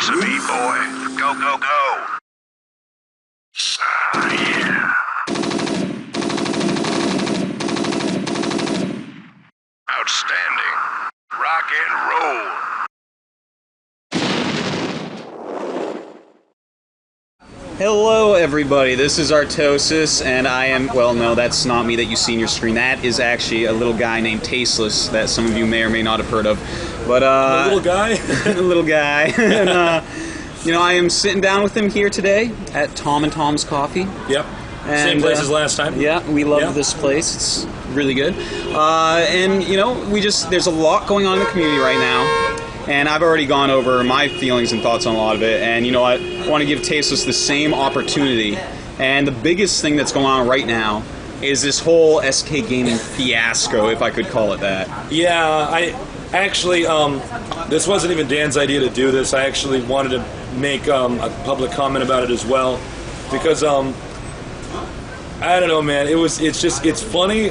piece of me, boy. Go, go, go. Yeah. Outstanding. Rock and roll. Hello everybody, this is Artosis, and I am, well no, that's not me that you see on your screen. That is actually a little guy named Tasteless that some of you may or may not have heard of. But a little guy? a little guy. And, you know, I am sitting down with him here today at Tom and Tom's Coffee. Yep. And, same place as last time. Yeah, we love this place. It's really good. And, you know, there's a lot going on in the community right now. And I've already gone over my feelings and thoughts on a lot of it. And you know what? I want to give Tasteless the same opportunity. And the biggest thing that's going on right now is this whole SK Gaming fiasco, if I could call it that. Yeah, I actually, this wasn't even Dan's idea to do this. I actually wanted to make a public comment about it as well. Because, I don't know, man. It's funny,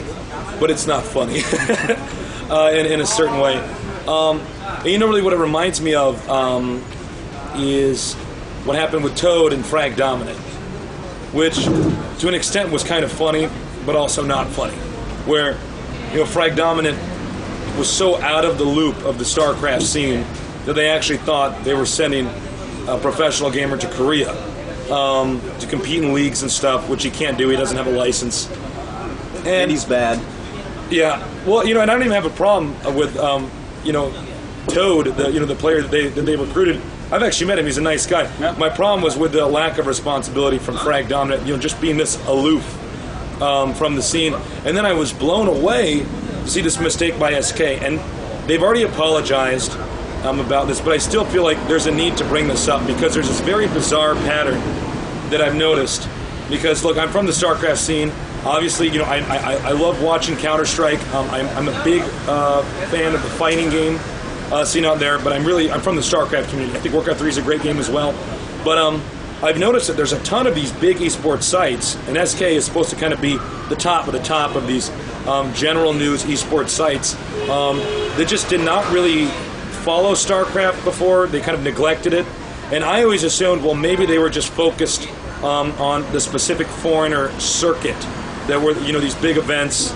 but it's not funny in a certain way. You know, really what it reminds me of is what happened with Toad and Frag Dominant, which to an extent was kind of funny, but also not funny. Where, you know, Frag Dominant was so out of the loop of the Starcraft scene that they actually thought they were sending a professional gamer to Korea to compete in leagues and stuff, which he can't do. He doesn't have a license. And he's bad. Yeah. Well, you know, and I don't even have a problem with, you know, Toad, the player that they recruited. I've actually met him. He's a nice guy. Yep. My problem was with the lack of responsibility from Frag Dominant. You know, just being this aloof from the scene. And then I was blown away to see this mistake by SK. And they've already apologized about this, but I still feel like there's a need to bring this up because there's this very bizarre pattern that I've noticed. Because look, I'm from the Starcraft scene. Obviously, you know, I love watching Counter-Strike. I'm a big fan of the fighting game scene out there, but I'm from the Starcraft community. I think Warcraft 3 is a great game as well. But I've noticed that there's a ton of these big esports sites, and SK is supposed to kind of be the top of these general news esports sites that just did not really follow Starcraft before. They kind of neglected it. And I always assumed, well, maybe they were just focused on the specific foreigner circuit that were, you know, these big events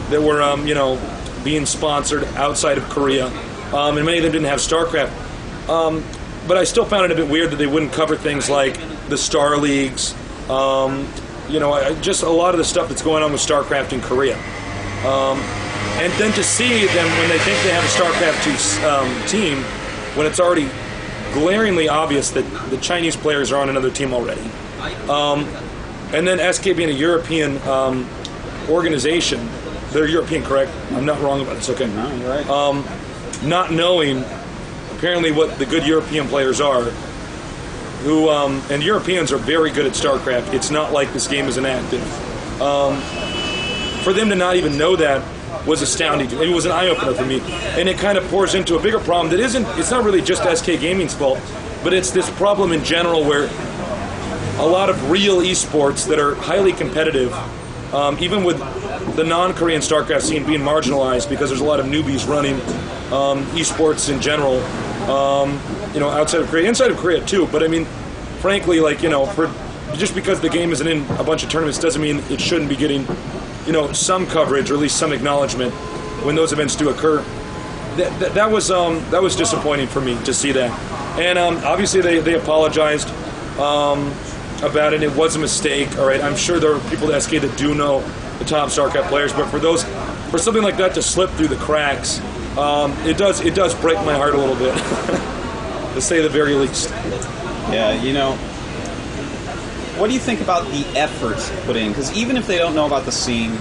that were, you know, being sponsored outside of Korea. And many of them didn't have StarCraft. But I still found it a bit weird that they wouldn't cover things like the Star Leagues, you know, just a lot of the stuff that's going on with StarCraft in Korea. And then to see them when they think they have a StarCraft 2 team, when it's already glaringly obvious that the Chinese players are on another team already. And then SK being a European organization, they're European, correct? I'm not wrong about this, okay. No, you're right. Not knowing apparently what the good European players are, who and Europeans are very good at StarCraft. It's not like this game is inactive. For them to not even know that was astounding. It was an eye-opener for me, and it kind of pours into a bigger problem that it's not really just SK Gaming's fault, but it's this problem in general where a lot of real esports that are highly competitive, even with the non-Korean StarCraft scene being marginalized because there's a lot of newbies running esports in general, you know, outside of Korea, inside of Korea too. But I mean, frankly, like, you know, just because the game isn't in a bunch of tournaments doesn't mean it shouldn't be getting, you know, some coverage or at least some acknowledgement when those events do occur. That was disappointing for me to see that. And obviously they apologized about it. It was a mistake. All right, I'm sure there are people at SK that do know the top StarCraft players, but for something like that to slip through the cracks, it does break my heart a little bit, to say the very least. Yeah, you know, what do you think about the effort put in? Because even if they don't know about the scene,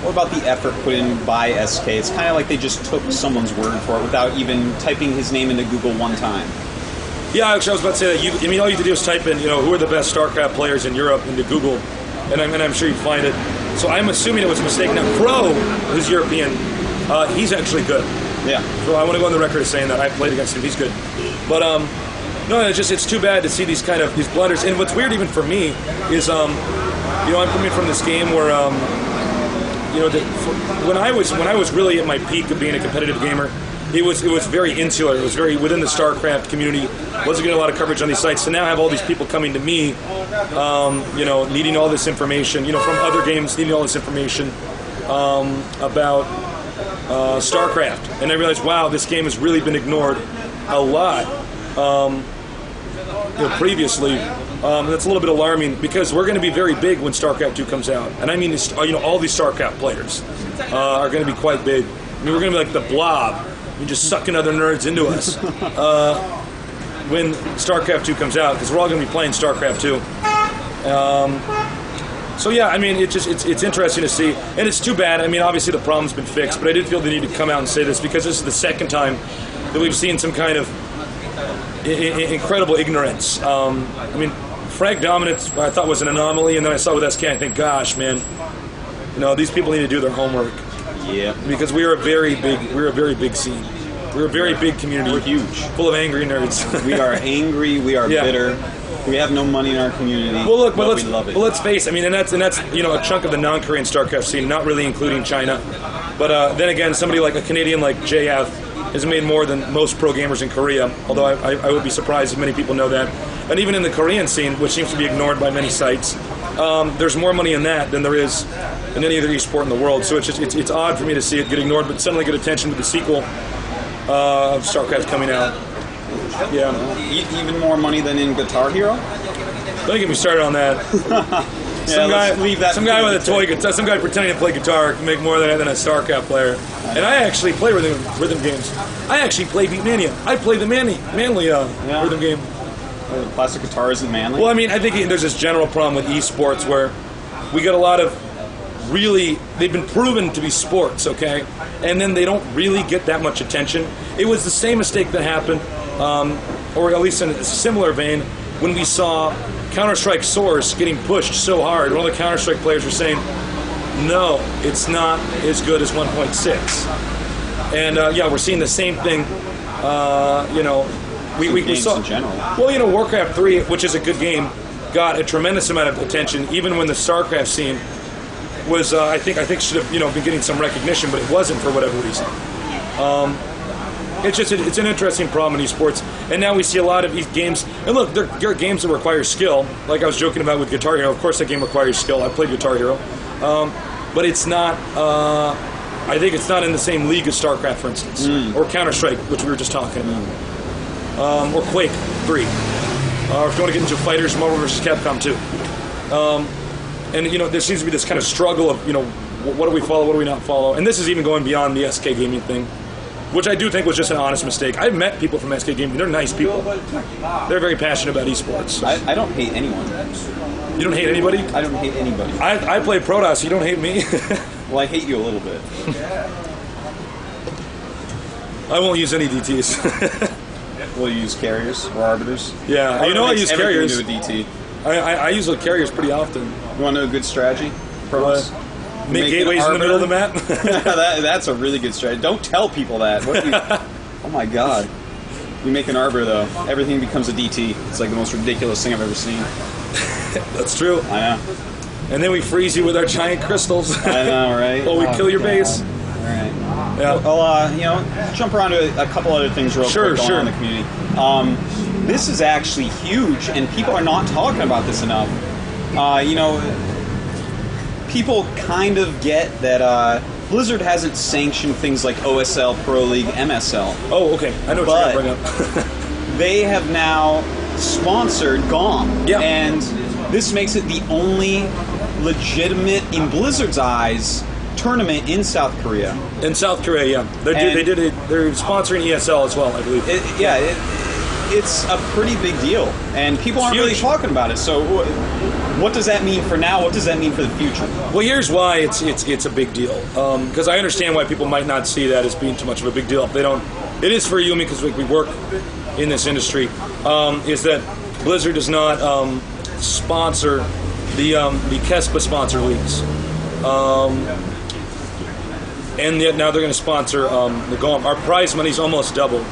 what about the effort put in by SK? It's kind of like they just took someone's word for it without even typing his name into Google one time. Yeah, actually, I was about to say that. I mean, all you have to do is type in, you know, who are the best StarCraft players in Europe into Google, and I'm sure you find it. So I'm assuming it was a mistake. Now, Crow, who's European, he's actually good. Yeah. So I want to go on the record as saying that I played against him. He's good. But no, it's too bad to see these blunders. And what's weird even for me is, you know, I'm coming from this game where, you know, when I was really at my peak of being a competitive gamer, it was very insular. It was very within the Starcraft community. Wasn't getting a lot of coverage on these sites. So now I have all these people coming to me, needing all this information, from other games, needing all this information about Starcraft. And I realized, wow, this game has really been ignored a lot previously. That's a little bit alarming because we're going to be very big when Starcraft 2 comes out. And I mean, all these Starcraft players are going to be quite big. I mean, we're going to be like the Blob. You're just sucking other nerds into us when StarCraft 2 comes out, because we're all going to be playing StarCraft 2. So yeah, I mean, it's interesting to see, and it's too bad. I mean, obviously the problem's been fixed, but I did feel the need to come out and say this because this is the second time that we've seen some kind of incredible ignorance. I mean, frag dominance I thought was an anomaly, and then I saw with SK, I think, gosh, man, these people need to do their homework. Yeah. Because we're a very big scene. We're a very big community. We're huge. Full of angry nerds. We are angry. We are bitter. We have no money in our community. Well, look, but we love it. Well, let's face it. I mean, and that's a chunk of the non-Korean StarCraft scene, not really including China. But then again, somebody like a Canadian like JF has made more than most pro gamers in Korea. Although I would be surprised if many people know that. And even in the Korean scene, which seems to be ignored by many sites, there's more money in that than there is in any other esport in the world. So it's odd for me to see it get ignored, but suddenly get attention with the sequel of StarCraft coming out. Yeah. Even more money than in Guitar Hero? Don't get me started on that. Some guy with a toy guitar, some guy pretending to play guitar can make more than a StarCraft player. And I actually play rhythm games. I actually play Beatmania. I play the manly rhythm game. The plastic guitar isn't manly? Well, I mean, I think there's this general problem with esports where we get a lot of they've been proven to be sports, okay? And then they don't really get that much attention. It was the same mistake that happened, or at least in a similar vein, when we saw Counter-Strike Source getting pushed so hard. One of the Counter-Strike players were saying, no, it's not as good as 1.6. And we're seeing the same thing, we saw, in general. Well, Warcraft 3, which is a good game, got a tremendous amount of attention, even when the StarCraft scene was, I think should have, been getting some recognition, but it wasn't for whatever reason. It's an interesting problem in esports, and now we see a lot of these games. And look, there are games that require skill, like I was joking about with Guitar Hero. Of course, that game requires skill. I played Guitar Hero, but it's not. I think it's not in the same league as StarCraft, for instance, or Counter-Strike, which we were just talking about. Or Quake 3, or if you want to get into fighters, Marvel vs. Capcom 2. And there seems to be this kind of struggle of what do we follow, what do we not follow, and this is even going beyond the SK Gaming thing, which I do think was just an honest mistake. I've met people from SK Gaming; they're nice people. They're very passionate about esports. I don't hate anyone. You don't hate anybody? I don't hate anybody. I play Protoss. You don't hate me? Well, I hate you a little bit. I won't use any DTs. Will you use carriers or arbiters? Yeah, I use carriers. Into a DT. I use the carriers pretty often. You want to know a good strategy? Pros? Make gateways in the middle of the map? That's a really good strategy. Don't tell people that. Oh my god. You make an arbiter, though. Everything becomes a DT. It's like the most ridiculous thing I've ever seen. That's true. I know. And then we freeze you with our giant crystals. I know, right? Or we kill your base. All right. Yeah. Well, jump around to a couple other things real quick going on in the community. This is actually huge, and people are not talking about this enough. People kind of get that Blizzard hasn't sanctioned things like OSL, Pro League, MSL. Oh, okay. I know what you're going to bring up. They have now sponsored GOM. Yeah. And this makes it the only legitimate, in Blizzard's eyes, tournament in South Korea. In South Korea, yeah. They're sponsoring ESL as well, I believe. It's a pretty big deal, and people aren't really talking about it. So, what does that mean for now? What does that mean for the future? Well, here's why it's a big deal. Because I understand why people might not see that as being too much of a big deal. If they don't, it is for Yumi because we work in this industry. Is that Blizzard does not sponsor the KESPA sponsor leagues. And yet now they're going to sponsor the GOM. Our prize money's almost doubled